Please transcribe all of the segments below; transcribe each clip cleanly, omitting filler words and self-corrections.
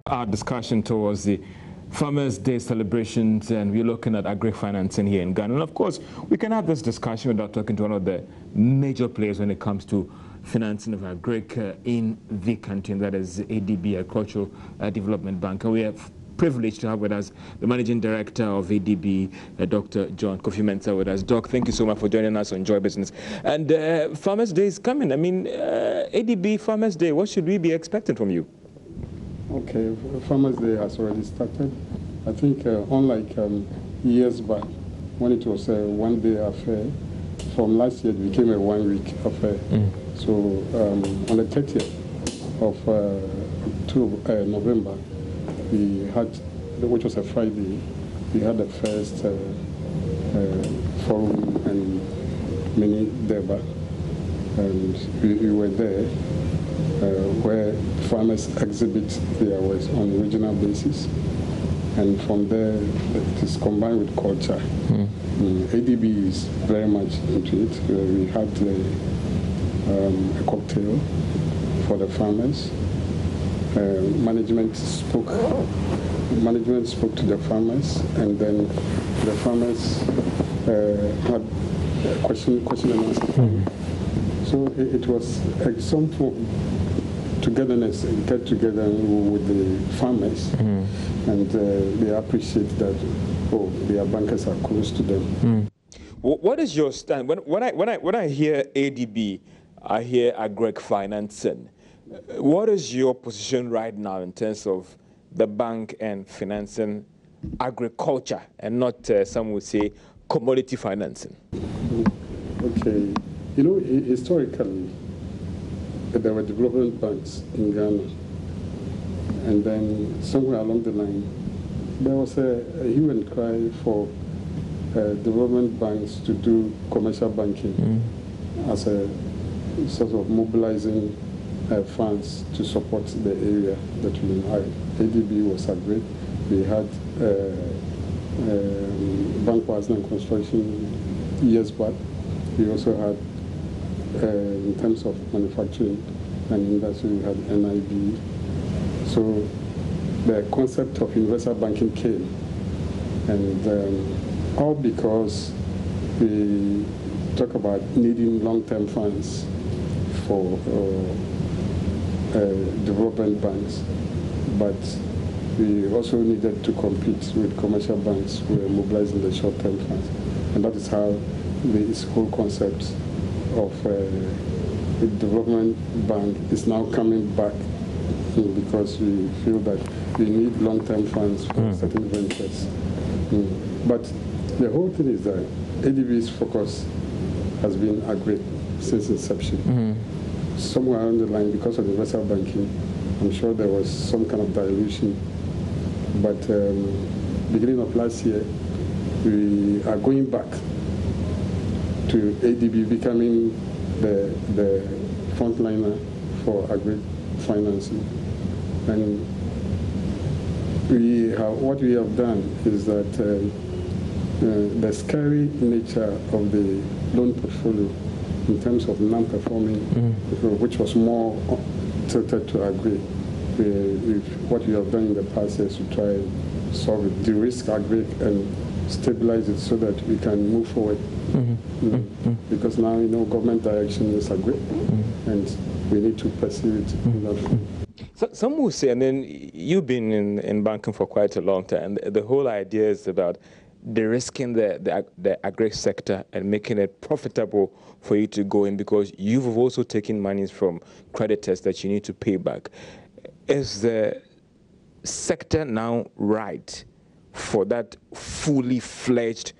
our discussion towards the Farmers' Day celebrations, and we're looking at agri-financing here in Ghana. And of course, we can have this discussion without talking to one of the major players when it comes to financing of agri in the country, and that is ADB, Agricultural Development Bank. And we are privileged to have with us the Managing Director of ADB, Dr. John Kofi Mensah with us. Doc, thank you so much for joining us on Joy Business. And Farmers' Day is coming. I mean, ADB Farmers' Day, what should we be expecting from you? Okay, Farmers' Day has already started. I think unlike years back, when it was a one-day affair, from last year it became a one-week affair. So on the 30th of November, we had, which was a Friday, we had the first forum and mini deba, and we were there. Where farmers exhibit their works on a regional basis, and from there it is combined with culture. ADB is very much into it. We had a cocktail for the farmers. Management spoke to the farmers, and then the farmers had a question and answer time. So it was some form togetherness, get together with the farmers, and they appreciate that, oh, their bankers are close to them. What is your stand? When I hear ADB, I hear agri-financing. What is your position right now in terms of the bank and financing agriculture, and not, some would say, commodity financing? Okay. You know, historically, there were development banks in Ghana, and then somewhere along the line, there was a hue and cry for development banks to do commercial banking as a sort of mobilizing funds to support the area that we inhabit. ADB was agreed. We had Bank Housing and Construction years back. We also had in terms of manufacturing and industry, we had NIB. So the concept of universal banking came, and all because we talk about needing long-term funds for development banks, but we also needed to compete with commercial banks who were mobilizing the short-term funds, and that is how this whole concept of the development bank is now coming back, because we feel that we need long-term funds for certain ventures. But the whole thing is that ADB's focus has been agri since inception. Somewhere along the line, because of universal banking, I'm sure there was some kind of dilution. But beginning of last year, we are going back to ADB becoming the frontliner for agri-financing. And what we have done is that the scary nature of the loan portfolio in terms of non-performing, which was more tilted to agri, what we have done in the past is to try and solve it, de-risk agri and stabilize it so that we can move forward. Because now, you know, government direction is agri, and we need to pursue it. So, some will say, and then you've been in banking for quite a long time, the whole idea is about de-risking the agri sector and making it profitable for you to go in, because you've also taken monies from creditors that you need to pay back. Is the sector now right for that fully fledged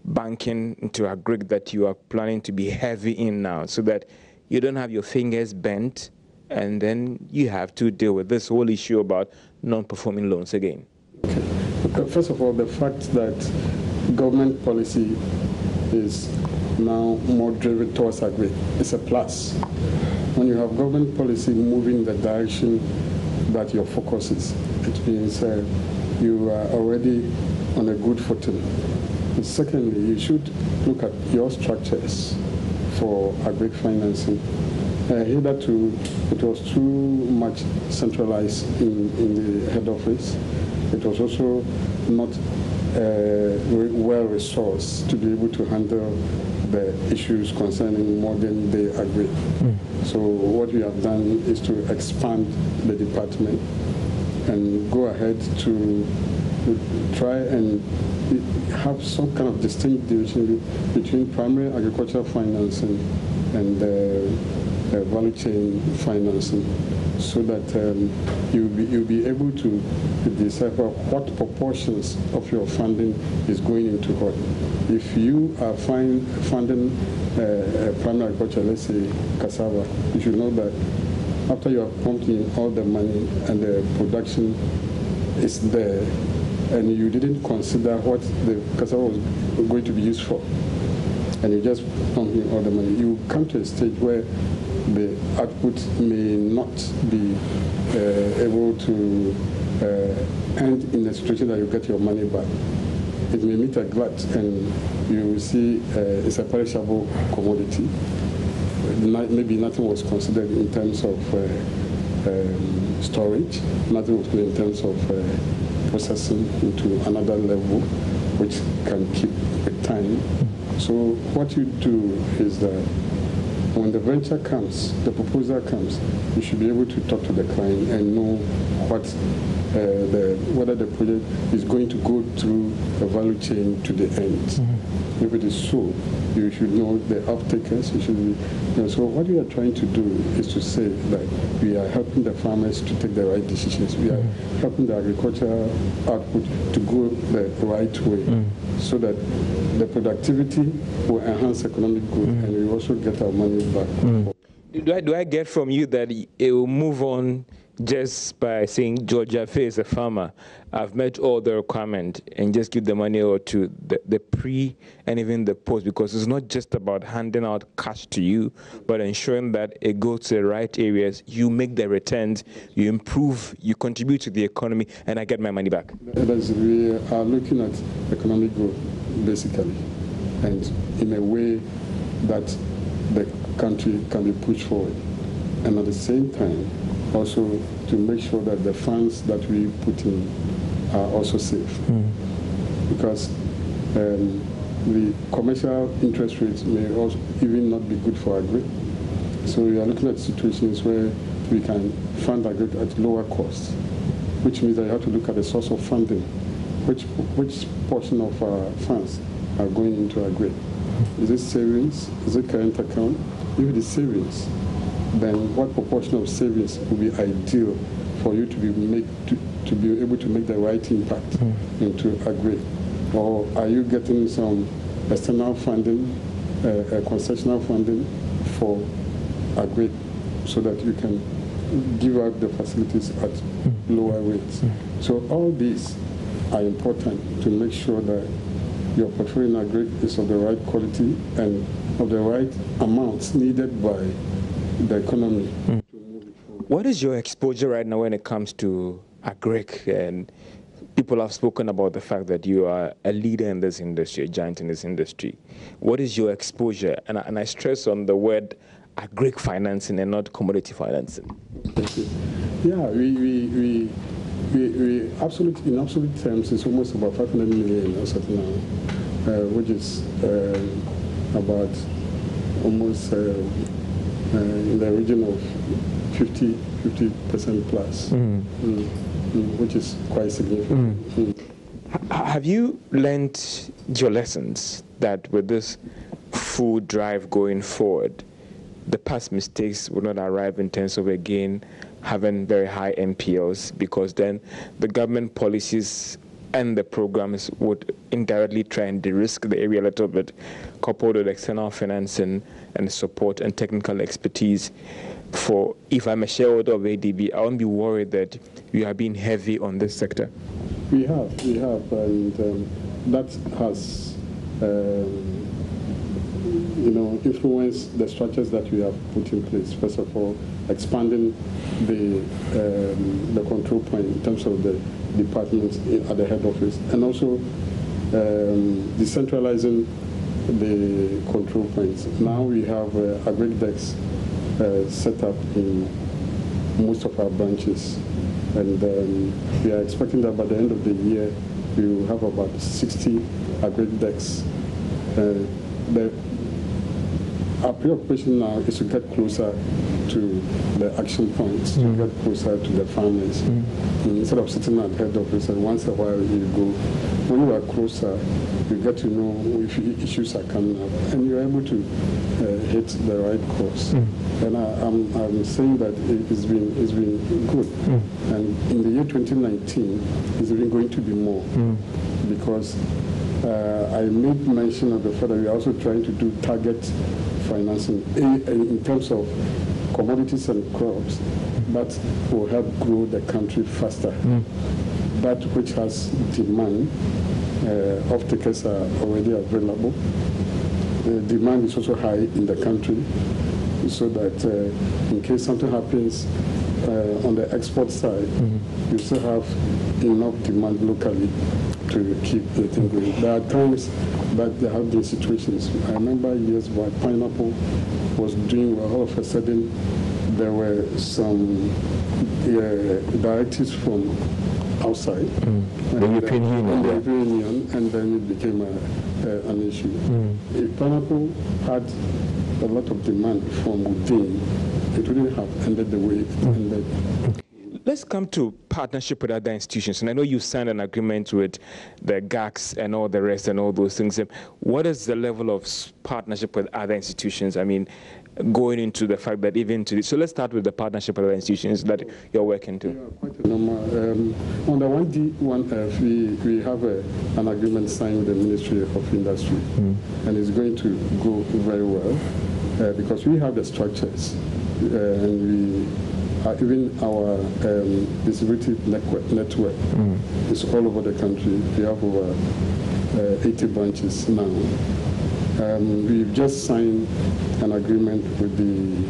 banking into agri that you are planning to be heavy in now, so that you don't have your fingers bent and then you have to deal with this whole issue about non-performing loans again? Okay. First of all, the fact that government policy is now more driven towards agri is a plus. When you have government policy moving in the direction that your focus is, it means you are already on a good footing. And secondly, you should look at your structures for agri financing Hitherto, it was too much centralized in the head office. It was also not well-resourced to be able to handle the issues concerning modern day agri. So what we have done is to expand the department and go ahead to try and have some kind of distinct division between primary agricultural financing and value chain financing, so that you'll be able to decipher what proportions of your funding is going into what. If you are funding primary agriculture, let's say cassava, you should know that after you have pumped in all the money and the production is there, and you didn't consider what the cassava was going to be used for, and you just pump in all the money, you come to a stage where the output may not be able to end in a situation that you get your money back. It may meet a glut, and you will see it's a perishable commodity. Maybe nothing was considered in terms of storage, nothing was considered in terms of processing into another level, which can keep with time. So what you do is that when the venture comes, the proposal comes, you should be able to talk to the client and know what whether the project is going to go through the value chain to the end. If it is so, you should know the off-takers. You should be, so what we are trying to do is to say that we are helping the farmers to take the right decisions. We are helping the agricultural output to go the right way, so that the productivity will enhance economic growth, and we also get our money back. Do I get from you that it will move on just by saying Georgia Faye is a farmer, I've met all the requirements, and just give the money over to the pre and even the post, because it's not just about handing out cash to you, but ensuring that it goes to the right areas, you make the returns, you improve, you contribute to the economy, and I get my money back? We are looking at economic growth, basically, and in a way that the country can be pushed forward. And at the same time, also to make sure that the funds that we put in are also safe. Because the commercial interest rates may also even not be good for agri. So we are looking at situations where we can fund agri at lower costs, which means that you have to look at the source of funding. Which portion of our funds are going into agri? Is it savings? Is it current account? If it is savings, then what proportion of savings will be ideal for you to be able to make the right impact into agri? Or are you getting some external funding, concessional funding for agri, so that you can give out the facilities at lower rates? So all these are important to make sure that your portfolio in agri is of the right quality and of the right amounts needed by the economy. What is your exposure right now when it comes to agric? And people have spoken about the fact that you are a leader in this industry, a giant in this industry. What is your exposure? And I stress on the word agric financing and not commodity financing. Yeah, we absolutely, in absolute terms, it's almost about 500 million as of now, which is about almost in the region of 50% plus, which is quite significant. Have you learned your lessons that with this food drive going forward, the past mistakes will not arrive in terms of, again, having very high NPLs, because then the government policies and the programs would indirectly try and de-risk the area a little bit, coupled with external financing and support and technical expertise. For, if I'm a shareholder of ADB, I won't be worried that you are being heavy on this sector. We have, and that has, influenced the structures that we have put in place. First of all, expanding the control point in terms of the departments at the head office, and also decentralizing the control points. Now we have agric decks set up in most of our branches. And we are expecting that by the end of the year, we will have about 60 agri decks. Our preoccupation now is to get closer to the action points, to get closer to the farmers. Instead of sitting at head office and once a while you go, when you are closer, you get to know if issues are coming up and you're able to hit the right course. And I'm saying that it's been good. And in the year 2019, it's even going to be more because I made mention of the fact that we are also trying to do target financing in terms of commodities and crops, but will help grow the country faster. That which has demand, off-takers are already available. The demand is also high in the country, so that in case something happens on the export side, you still have enough demand locally to keep the thing going. There are times that there have been situations. I remember years back, pineapple was doing well. All of a sudden, there were some directives from outside, the European Union, and then it became an issue. If pineapple had a lot of demand from within, it wouldn't have ended the way it ended. Let's come to partnership with other institutions. And I know you signed an agreement with the GACs and all the rest and all those things. What is the level of partnership with other institutions? I mean, going into the fact that even to so let's start with the partnership with other institutions that you're working to. Yeah, quite a number. On the 1D, 1F, we have an agreement signed with the Ministry of Industry, and it's going to go very well because we have the structures and we even our distributive network is all over the country. We have over 80 branches now. We've just signed an agreement with the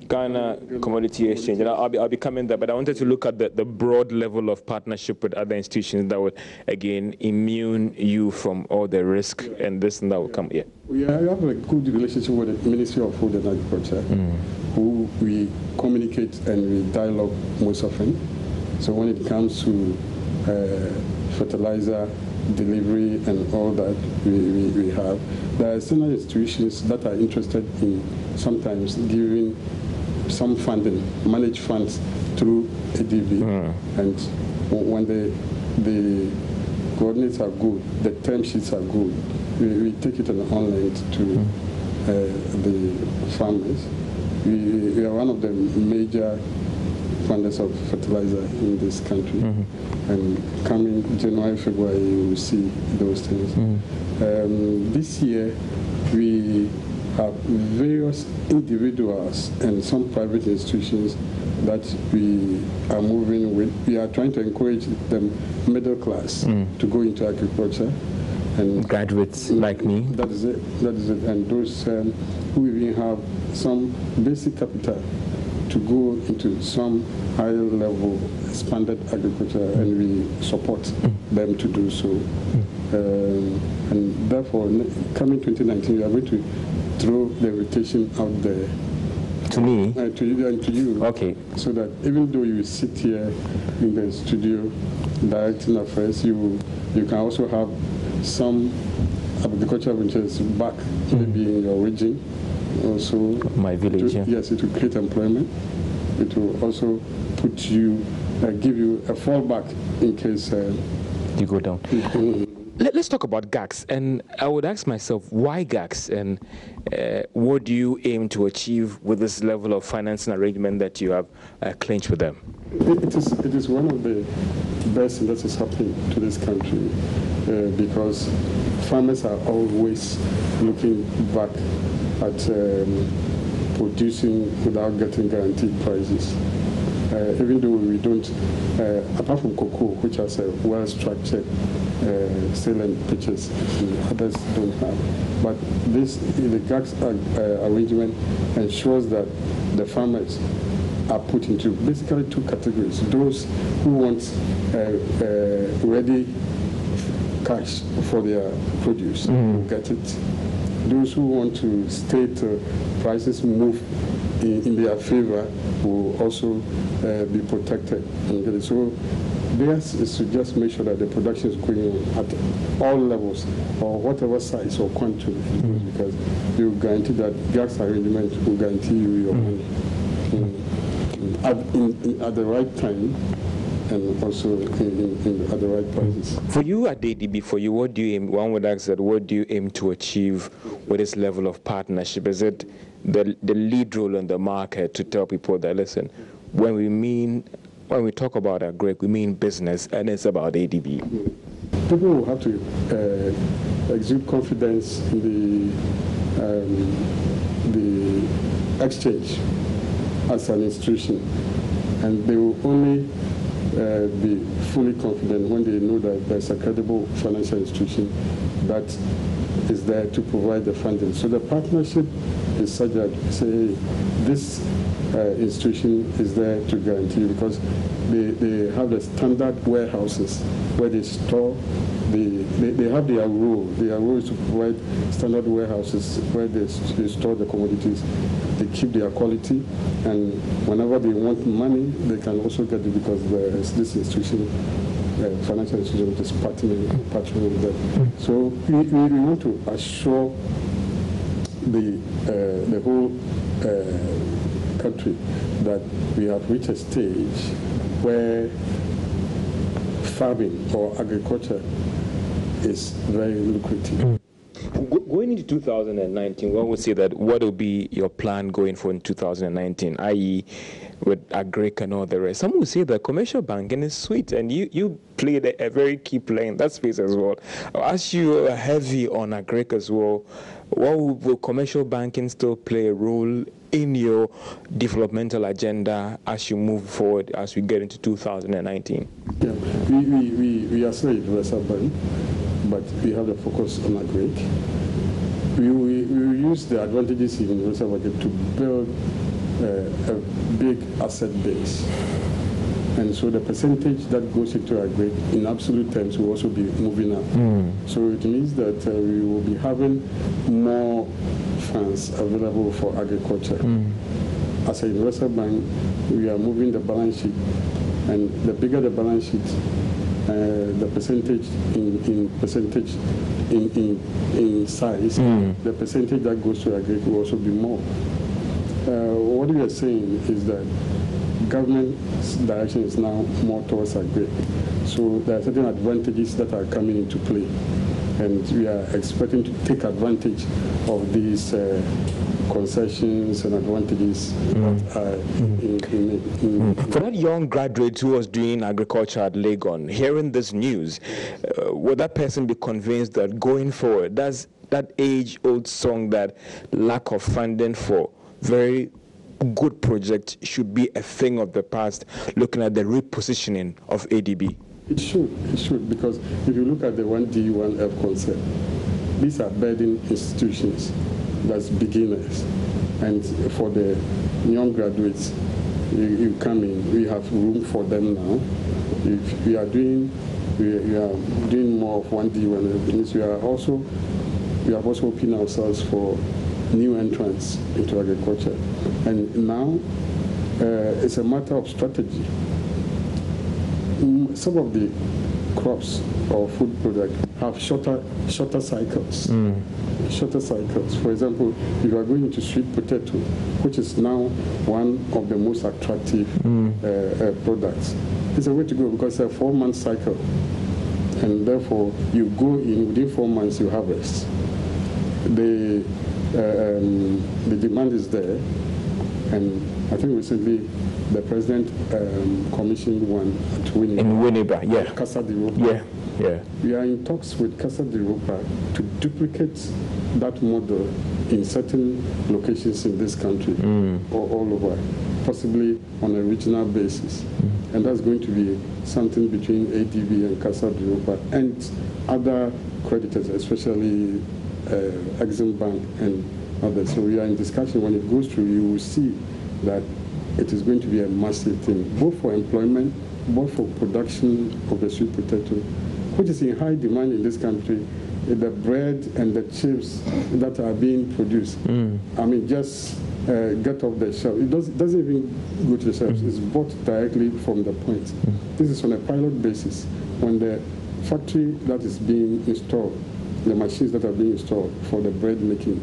Ghana Commodity Exchange. And I'll be coming there, but I wanted to look at the broad level of partnership with other institutions that would, again, immune you from all the risk and this and that will come. Yeah. We have a good relationship with the Ministry of Food and Agriculture, who we communicate and we dialogue most often. So when it comes to fertilizer delivery and all that we have, there are similar institutions that are interested in sometimes giving some funding, managed funds through ADB. And when the coordinates are good, the term sheets are good, we take it online to the farmers. We are one of the major funders of fertilizer in this country. And coming January, February, you will see those things. This year, we have various individuals and some private institutions that we are moving with. We are trying to encourage the middle class to go into agriculture. And graduates like me. That is it. That is it. And those who even have some basic capital to go into some higher level expanded agriculture, and we support them to do so. And therefore, coming 2019, we are going to throw the invitation out there. To me? To you and to you. Okay. So that even though you sit here in the studio directing affairs, you can also have some agricultural ventures back maybe in your region. Also, my village. Yes, it will create employment. It will also put you, give you a fallback in case you go down. Let's talk about GACs, and I would ask myself, why GACs, and what do you aim to achieve with this level of financing arrangement that you have clinched with them? It is one of the best things that is happening to this country because farmers are always looking back at producing without getting guaranteed prices. Even though we don't, apart from cocoa, which has a well-structured sale and purchase, others don't have. But the GACS arrangement ensures that the farmers are put into basically two categories. Those who want ready cash for their produce will get it. those who want to state prices move in their favor will also be protected. Okay? So theirs is to just make sure that the production is going on at all levels or whatever size or quantity, because you guarantee that gas arrangement will guarantee you your money at the right time, and also at the right prices. For you at ADB, for you, what do you aim? One would ask that, what do you aim to achieve with this level of partnership? Is it the lead role in the market to tell people that, listen, when we talk about agric, we mean business, and it's about ADB? People will have to exude confidence in the exchange as an institution, and they will only be fully confident when they know that there's a credible financial institution that is there to provide the funding. So the partnership is such that, say, this institution is there to guarantee, because they have the standard warehouses where they store, they have their role. Their role is to provide standard warehouses where they store the commodities. They keep their quality, and whenever they want money, they can also get it, because there's this institution, financial institution, which is partnering with them. So we want to assure the whole country that we have reached a stage where farming or agriculture is very lucrative. Going into 2019, one would say that what will be your plan going for in 2019, i.e. with agric and all the rest? Some would say that commercial banking is sweet, and you played a very key play in that space as well. As you are heavy on agric as well, will commercial banking still play a role in your developmental agenda as you move forward, as we get into 2019? Yeah, we are still a universal bank, but we have the focus on agric. We use the advantages in universal banking to build a big asset base. And so the percentage that goes into agric in absolute terms will also be moving up. So it means that we will be having more funds available for agriculture. As a universal bank, we are moving the balance sheet, and the bigger the balance sheet, the percentage in size, the percentage that goes to agric will also be more. What we are saying is that government's direction is now more towards agric. So there are certain advantages that are coming into play, and we are expecting to take advantage of these concessions and advantages that are For that young graduate who was doing agriculture at Legon, hearing this news, would that person be convinced that going forward, does that age-old song that lack of funding for very good projects should be a thing of the past, looking at the repositioning of ADB? It should, because if you look at the 1D, 1F concept, these are budding institutions, that's beginners. And for the young graduates, you come in, we have room for them now. If we are doing more of 1D, 1F, it means we have also opened ourselves for new entrants into agriculture. And now it's a matter of strategy. Some of the crops or food products have shorter cycles. Shorter cycles. For example, if you are going into sweet potato, which is now one of the most attractive products, it's a way to go, because it's a 4-month cycle. And therefore, you go in within 4 months, you harvest. The demand is there, and I think recently the president commissioned one at Winneba. In Winneba, yeah. Casa de Ropa. Yeah. We are in talks with Casa de Ropa to duplicate that model in certain locations in this country or all over, possibly on a regional basis. And that's going to be something between ADB and Casa de Ropa and other creditors, especially Exim Bank and others. So we are in discussion. When it goes through, you will see that it is going to be a massive thing, both for employment, both for production of the sweet potato, which is in high demand in this country, the bread and the chips that are being produced, I mean, just get off the shelf. It doesn't even go to the shelves. It's bought directly from the point. This is on a pilot basis. When the factory that is being installed, the machines that are being installed for the bread making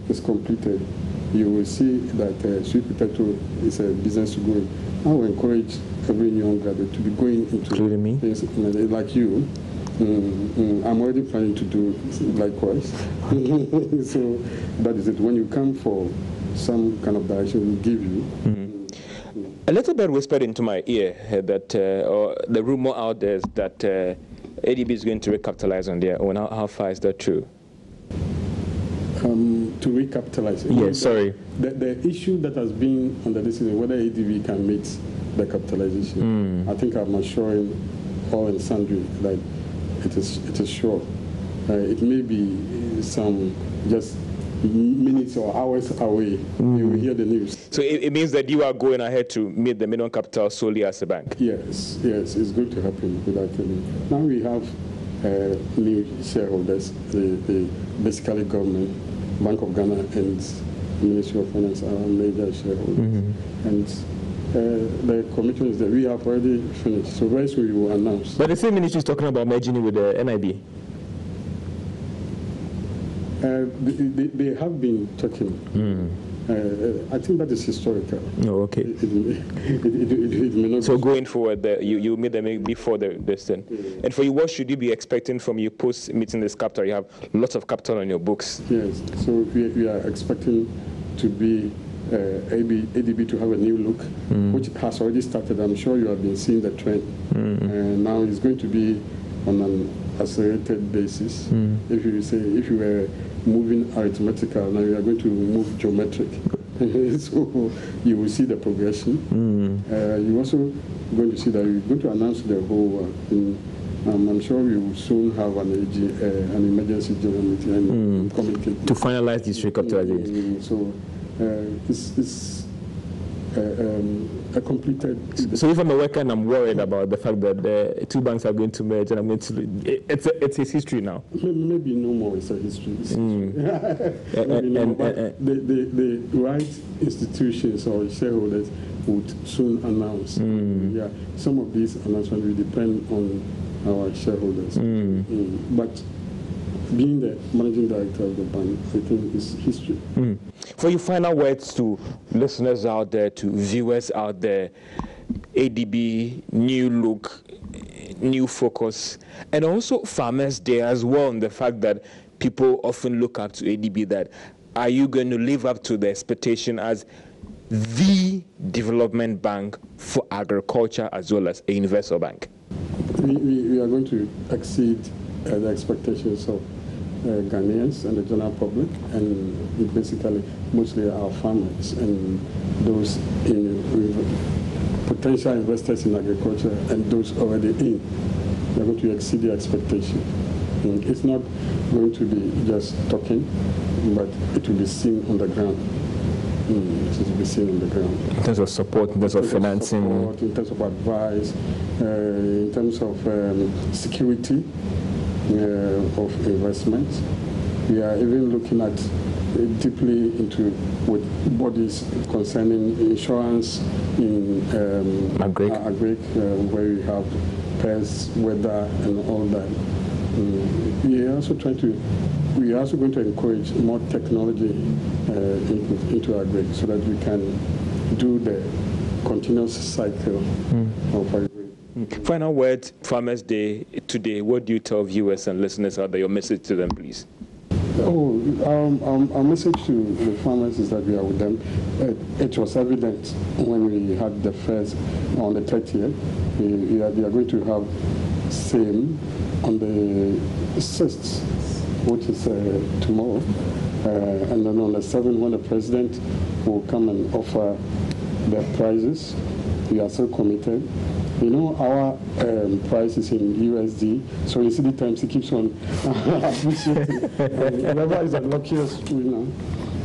is completed, you will see that sweet potato is a business to go in. I will encourage every young graduate to be going into things like you. I'm already planning to do likewise. So that is it. When you come for some kind of direction, we'll give you. A little bit whispered into my ear that, or the rumor out there is that ADB is going to recapitalize on their own. How far is that true? To recapitalize. Yes, sorry. The issue that has been on the decision whether ADB can meet the capitalization. I think I'm assuring all and sundry that it is sure. It may be some just minutes or hours away. You will hear the news. So it means that you are going ahead to meet the minimum capital solely as a bank? Yes, it's going to happen without any. Now we have new shareholders, the basically government, Bank of Ghana and Ministry of Finance are major shareholders. And the commitment is that we have already finished. So very soon we will announce. But the same ministry is talking about merging with the NIB. They have been talking. I think that is historical. Oh, okay. It may not so going forward, you made them before this thing. And for you, what should you be expecting from you post meeting this capital? You have lots of capital on your books. Yes. So we are expecting to be ADB to have a new look, which has already started. I'm sure you have been seeing the trend. And now it's going to be on an accelerated basis. If you were moving arithmetical, now you are going to move geometric. So you will see the progression. You're also going to see that we're going to announce the whole I'm sure we will soon have an emergency general meeting and communicate to finalize this recapitalization. So it's a completed. So if I'm a worker and I'm worried about the fact that the two banks are going to merge and I'm going to, it's a history now. Maybe no more. It's a history. The right institutions or shareholders would soon announce. Yeah, some of these announcements will depend on our shareholders. But being the managing director of the bank, I think is history. For your final words to listeners out there, to viewers out there, ADB, new look, new focus, and also Farmers Day as well, and the fact that people often look up to ADB, that are you going to live up to the expectation as the development bank for agriculture as well as a universal bank? We are going to exceed the expectations of Ghanaians and the general public, and basically mostly our farmers and those potential investors in agriculture and those already in. We are going to exceed the expectation. It's not going to be just talking, but it will be seen on the ground. It will be seen on the ground. In terms of support, in terms of financing. Support, in terms of advice, in terms of security of investments. We are even looking at deeply into with bodies concerning insurance in agric, where we have pests, weather, and all that. We are also going to encourage more technology into agric so that we can do the continuous cycle of agric. Final word, Farmers Day today. What do you tell viewers and listeners out there? Your message to them, please. Our message to the farmers is that we are with them. It was evident when we had the first on the 30th. We are going to have same on the 6th, which is tomorrow, and then on the 7th, when the president will come and offer the prizes. We are so committed. You know, our price is in USD, so in city times it keeps on appreciating. Whoever is the luckiest winner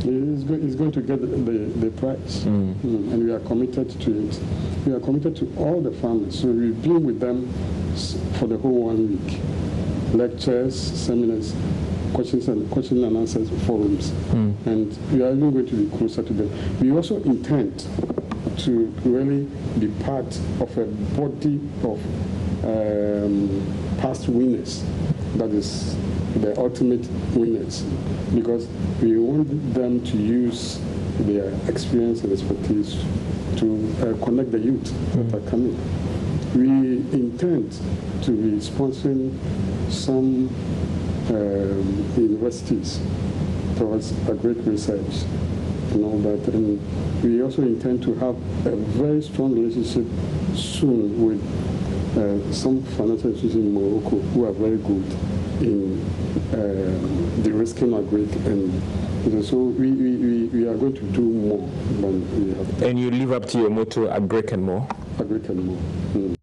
is going to get the prize. And we are committed to it. We are committed to all the farmers, so we've been with them for the whole 1 week. lectures, seminars, question and answers forums, and we are even going to be closer to them. We also intend to really be part of a body of past winners, that is the ultimate winners, because we want them to use their experience and expertise to connect the youth that are coming. We intend to be sponsoring some universities towards agric research and all that. And we also intend to have a very strong relationship soon with some financial institutions in Morocco who are very good in de-risking agric, and so we are going to do more than we have. And you live up to your motto, agric and more? Agric and more.